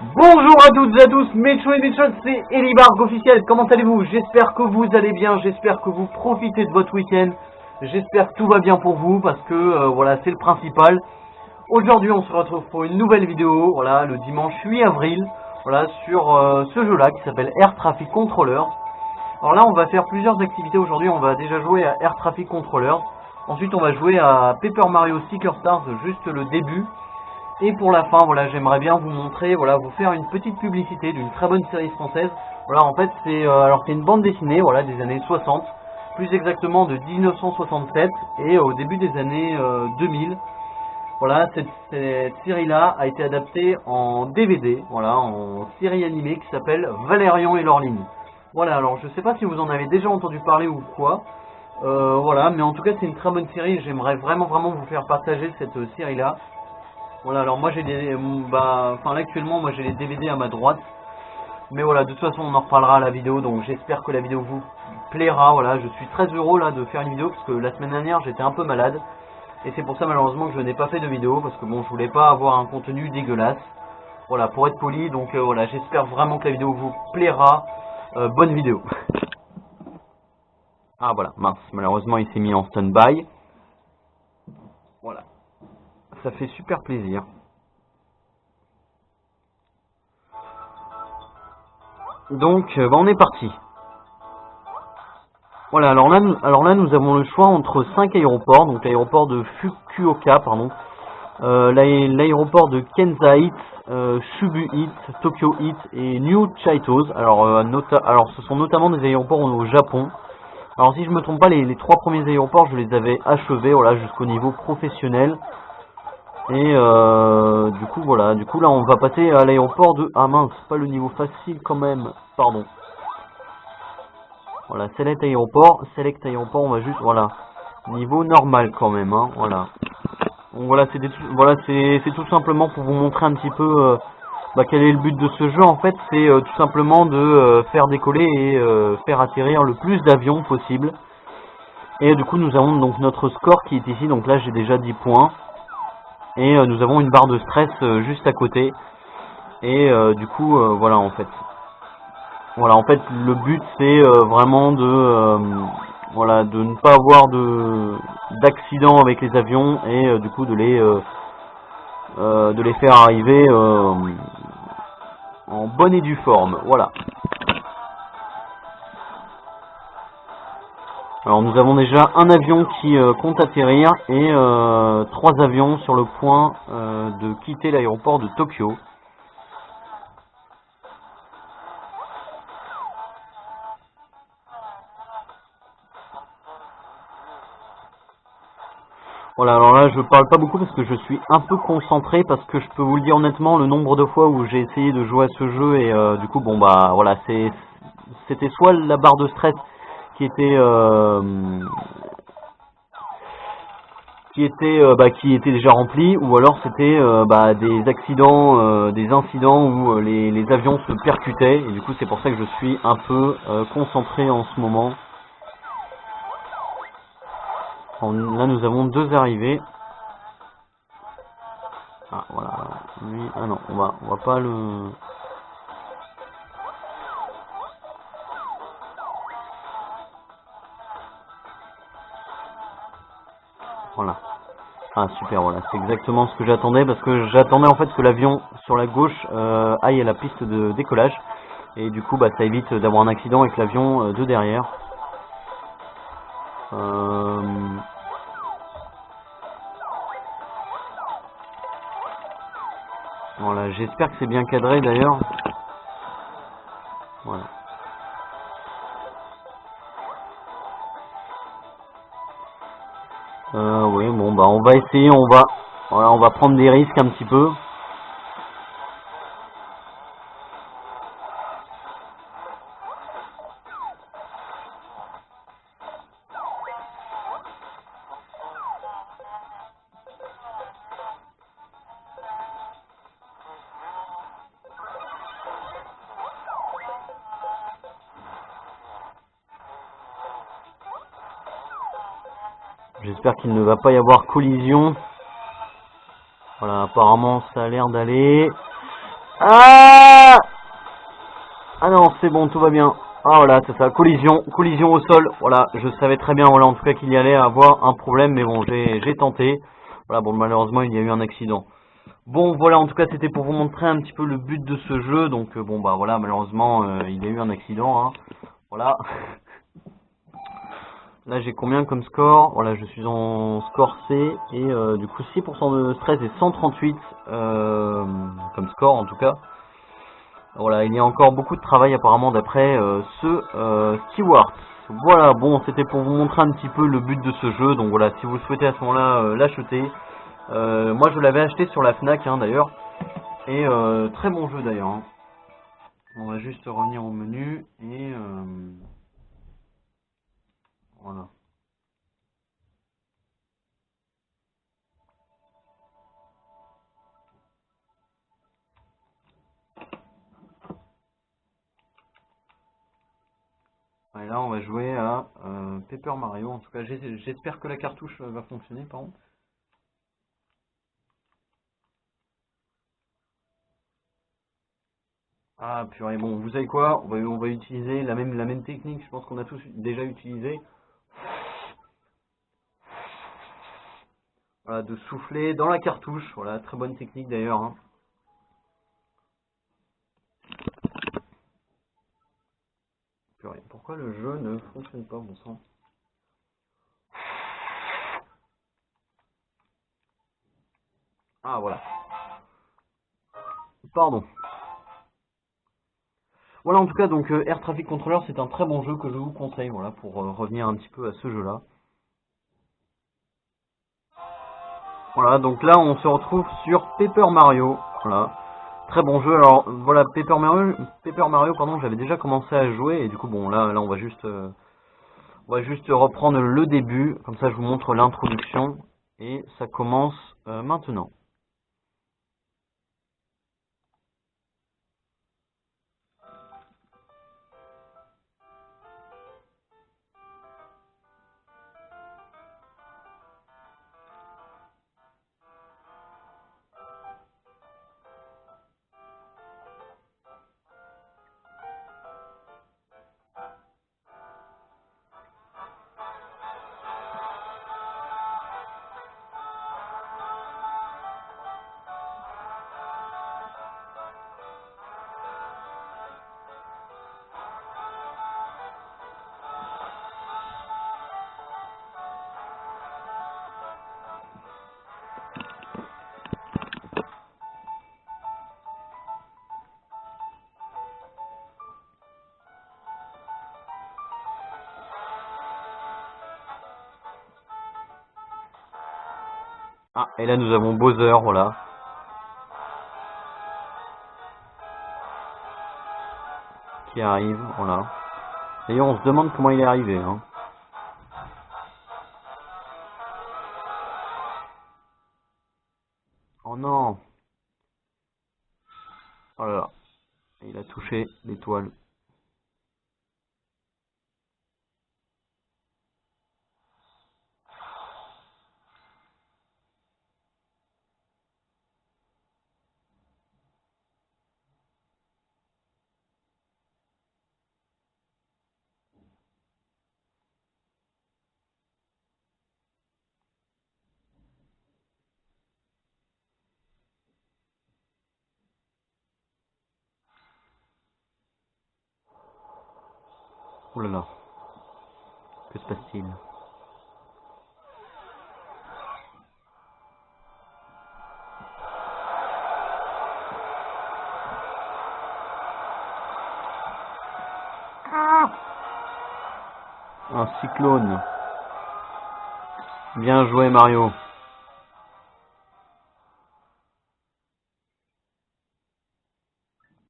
Bonjour à toutes et à tous, Mecho et Mechon, c'est Elibarg officiel, comment allez-vous? J'espère que vous allez bien, j'espère que vous profitez de votre week-end, j'espère que tout va bien pour vous, parce que voilà, c'est le principal. Aujourd'hui on se retrouve pour une nouvelle vidéo, voilà, le dimanche 8 avril, voilà, sur ce jeu-là qui s'appelle Air Traffic Controller. Alors là on va faire plusieurs activités aujourd'hui, on va déjà jouer à Air Traffic Controller, ensuite on va jouer à Paper Mario Sticker Stars, juste le début. Et pour la fin, voilà, j'aimerais bien vous montrer, voilà, vous faire une petite publicité d'une très bonne série française. Voilà, en fait, c'est une bande dessinée, voilà, des années 60, plus exactement de 1967 et au début des années 2000. Voilà, cette série-là a été adaptée en DVD, voilà, en série animée qui s'appelle Valérian et Laureline. Voilà, alors je sais pas si vous en avez déjà entendu parler ou quoi. Voilà, mais en tout cas c'est une très bonne série. J'aimerais vraiment vous faire partager cette série-là. Voilà, alors moi j'ai des, là actuellement moi j'ai les DVD à ma droite, mais voilà, de toute façon on en reparlera à la vidéo, donc j'espère que la vidéo vous plaira. Voilà, je suis très heureux là de faire une vidéo parce que la semaine dernière j'étais un peu malade et c'est pour ça malheureusement que je n'ai pas fait de vidéo parce que bon, je voulais pas avoir un contenu dégueulasse. Voilà, pour être poli, donc voilà, j'espère vraiment que la vidéo vous plaira. Bonne vidéo. Ah voilà, mince, malheureusement il s'est mis en stand-by. Voilà, ça fait super plaisir. Donc, on est parti. Voilà, alors là, nous avons le choix entre 5 aéroports. Donc, l'aéroport de Fukuoka, pardon, l'aéroport de Kensai, Subu-It, Tokyo-It et New Chaitos. Alors, ce sont notamment des aéroports au Japon. Alors, si je me trompe pas, les 3 premiers aéroports, je les avais achevés, voilà, jusqu'au niveau professionnel. Et du coup, voilà, du coup, là, on va passer à l'aéroport de... Ah mince, pas le niveau facile quand même, pardon. Voilà, select aéroport, on va juste, voilà, niveau normal quand même, hein, voilà. Donc voilà, c'est tout simplement pour vous montrer un petit peu quel est le but de ce jeu. En fait, c'est tout simplement de faire décoller et faire atterrir le plus d'avions possible. Et du coup, nous avons donc notre score qui est ici, donc là j'ai déjà 10 points. Et nous avons une barre de stress juste à côté. Et du coup, voilà en fait. Voilà, en fait, le but c'est vraiment voilà, de ne pas avoir d'accident avec les avions et du coup de les faire arriver en bonne et due forme. Voilà. Alors nous avons déjà un avion qui compte atterrir et 3 avions sur le point de quitter l'aéroport de Tokyo. Voilà, alors là je parle pas beaucoup parce que je suis un peu concentré, parce que je peux vous le dire honnêtement, le nombre de fois où j'ai essayé de jouer à ce jeu et du coup bon bah voilà, c'était soit la barre de stress qui était qui était déjà remplie, ou alors c'était des accidents, des incidents où les avions se percutaient, et du coup c'est pour ça que je suis un peu concentré en ce moment. Là nous avons 2 arrivées. Ah voilà, lui, ah non, on va pas le... Voilà. Ah super, voilà, c'est exactement ce que j'attendais, parce que j'attendais en fait que l'avion sur la gauche aille à la piste de décollage, et du coup ça évite d'avoir un accident avec l'avion de derrière. Voilà, j'espère que c'est bien cadré d'ailleurs. Voilà. Oui, bon on va essayer, on va prendre des risques un petit peu. J'espère qu'il ne va pas y avoir collision. Voilà, apparemment ça a l'air d'aller. Ah! Ah non, c'est bon, tout va bien. Ah voilà, c'est ça, collision au sol. Voilà, je savais très bien, voilà, en tout cas qu'il y allait avoir un problème, mais bon, j'ai tenté. Voilà, bon, malheureusement, il y a eu un accident. Bon, voilà, en tout cas, c'était pour vous montrer un petit peu le but de ce jeu. Donc, bon, bah voilà, malheureusement, il y a eu un accident, hein. Voilà. Là, j'ai combien comme score? Voilà, je suis en score C et du coup 6% de stress et 138 comme score en tout cas. Voilà, il y a encore beaucoup de travail apparemment d'après ce Stewart. Voilà, bon, c'était pour vous montrer un petit peu le but de ce jeu. Donc voilà, si vous souhaitez à ce moment-là l'acheter. Moi, je l'avais acheté sur la Fnac hein, d'ailleurs. Et très bon jeu d'ailleurs, hein. On va juste revenir au menu et voilà. Et là, on va jouer à Paper Mario. En tout cas, j'espère que la cartouche va fonctionner, par contre. Ah, purée, bon, vous savez quoi? On va utiliser la même technique, je pense qu'on a tous déjà utilisé. Voilà, de souffler dans la cartouche. Voilà, très bonne technique d'ailleurs, hein. Purée, pourquoi le jeu ne fonctionne pas, bon sang? Ah, voilà. Pardon. Voilà, en tout cas, donc Air Traffic Controller, c'est un très bon jeu que je vous conseille, voilà, pour revenir un petit peu à ce jeu-là. Voilà, donc là, on se retrouve sur Paper Mario. Voilà. Très bon jeu. Alors, voilà, Paper Mario, pardon, j'avais déjà commencé à jouer, et du coup, bon, là, on va juste reprendre le début. Comme ça, je vous montre l'introduction, et ça commence maintenant. Ah, et là, nous avons Bowser, voilà, qui arrive, voilà. D'ailleurs, on se demande comment il est arrivé, hein. Oh non! Oh là là, il a touché l'étoile. Oh là là, que se passe-t-il? Un cyclone. Bien joué, Mario.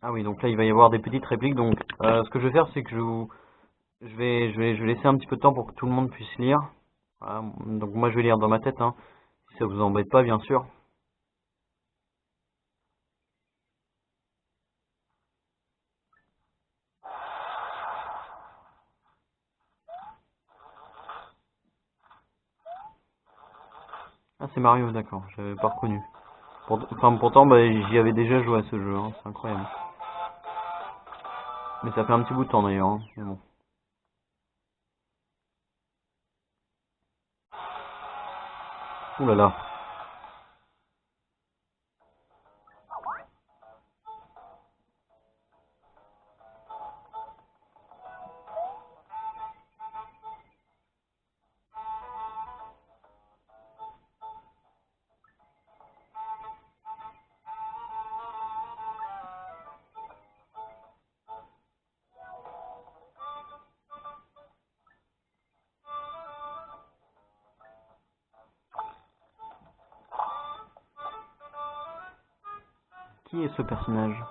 Ah oui, donc là, il va y avoir des petites répliques. Donc, ce que je vais faire, c'est que je vais laisser un petit peu de temps pour que tout le monde puisse lire. Voilà. Donc, moi, je vais lire dans ma tête, hein, si ça vous embête pas, bien sûr. Ah, c'est Mario, d'accord, j'avais pas reconnu. Pourtant, bah, j'y avais déjà joué à ce jeu, hein, c'est incroyable. Mais ça fait un petit bout de temps d'ailleurs, hein, mais bon. Ouh là là. Qui est ce personnage?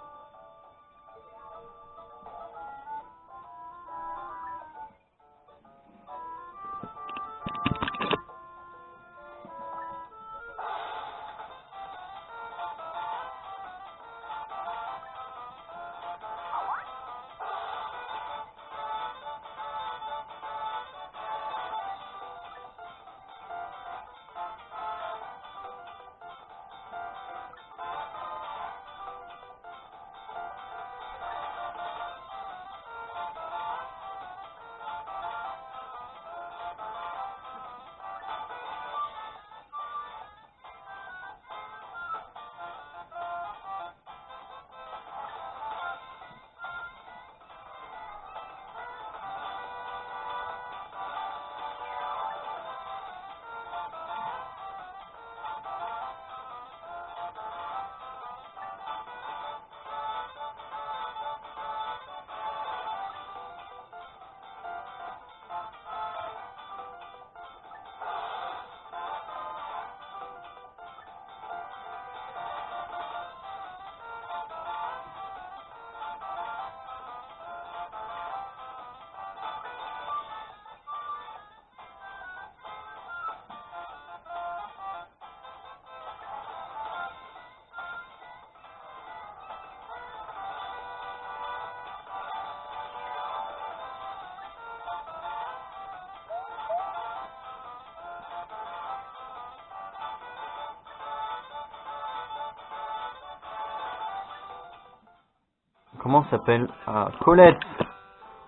Comment s'appelle? Ah, Colette.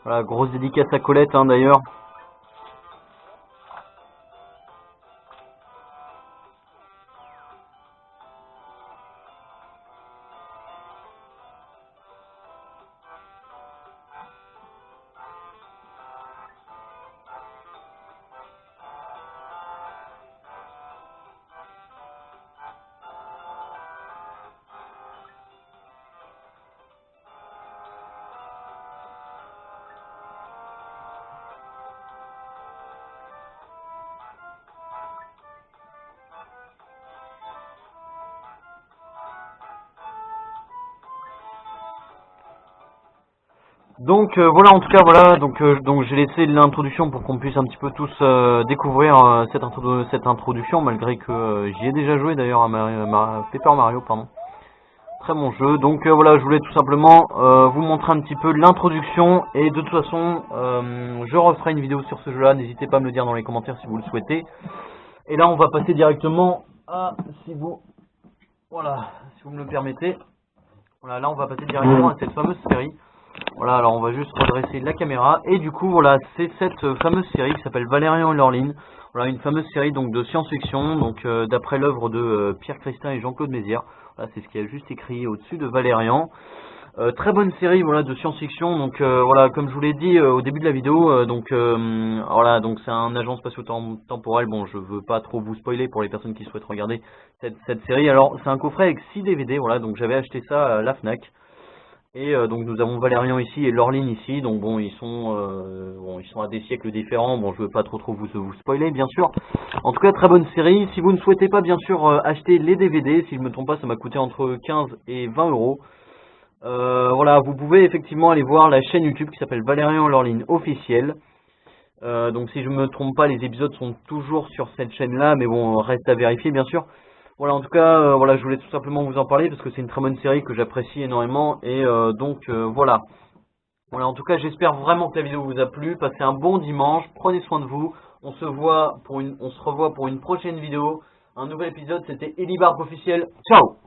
Voilà, grosse dédicace à Colette, hein, d'ailleurs. Donc voilà, en tout cas voilà, donc j'ai laissé l'introduction pour qu'on puisse un petit peu tous découvrir cette introduction, malgré que j'y ai déjà joué d'ailleurs à Paper Mario, pardon. Très bon jeu. Donc voilà, je voulais tout simplement vous montrer un petit peu l'introduction, et de toute façon je referai une vidéo sur ce jeu là, n'hésitez pas à me le dire dans les commentaires si vous le souhaitez. Et là on va passer directement à, si vous me le permettez, voilà, là on va passer directement à cette fameuse série. Voilà, alors on va juste redresser la caméra, et du coup voilà, c'est cette fameuse série qui s'appelle Valérian et Laureline. Voilà, une fameuse série donc de science-fiction, donc d'après l'œuvre de Pierre Christin et Jean-Claude Mézières. Voilà, c'est ce qui a juste écrit au-dessus de Valérian. Très bonne série, voilà, de science-fiction. Donc voilà, comme je vous l'ai dit au début de la vidéo, voilà, donc c'est un agent spatio-temporel. Bon, je veux pas trop vous spoiler pour les personnes qui souhaitent regarder cette série. Alors c'est un coffret avec 6 DVD, voilà, donc j'avais acheté ça à la Fnac. Et donc nous avons Valérian ici et Laureline ici, donc bon ils sont à des siècles différents, bon je veux pas trop vous spoiler bien sûr. En tout cas très bonne série. Si vous ne souhaitez pas bien sûr acheter les DVD, si je ne me trompe pas ça m'a coûté entre 15 et 20 euros. Voilà, vous pouvez effectivement aller voir la chaîne YouTube qui s'appelle Valérian et Laureline officiel. Donc si je ne me trompe pas, les épisodes sont toujours sur cette chaîne là, mais bon reste à vérifier bien sûr. Voilà, en tout cas, voilà, je voulais tout simplement vous en parler parce que c'est une très bonne série que j'apprécie énormément, et voilà. Voilà, en tout cas, j'espère vraiment que la vidéo vous a plu. Passez un bon dimanche, prenez soin de vous. On se revoit pour une prochaine vidéo. un nouvel épisode. C'était Elibarg officiel. Ciao.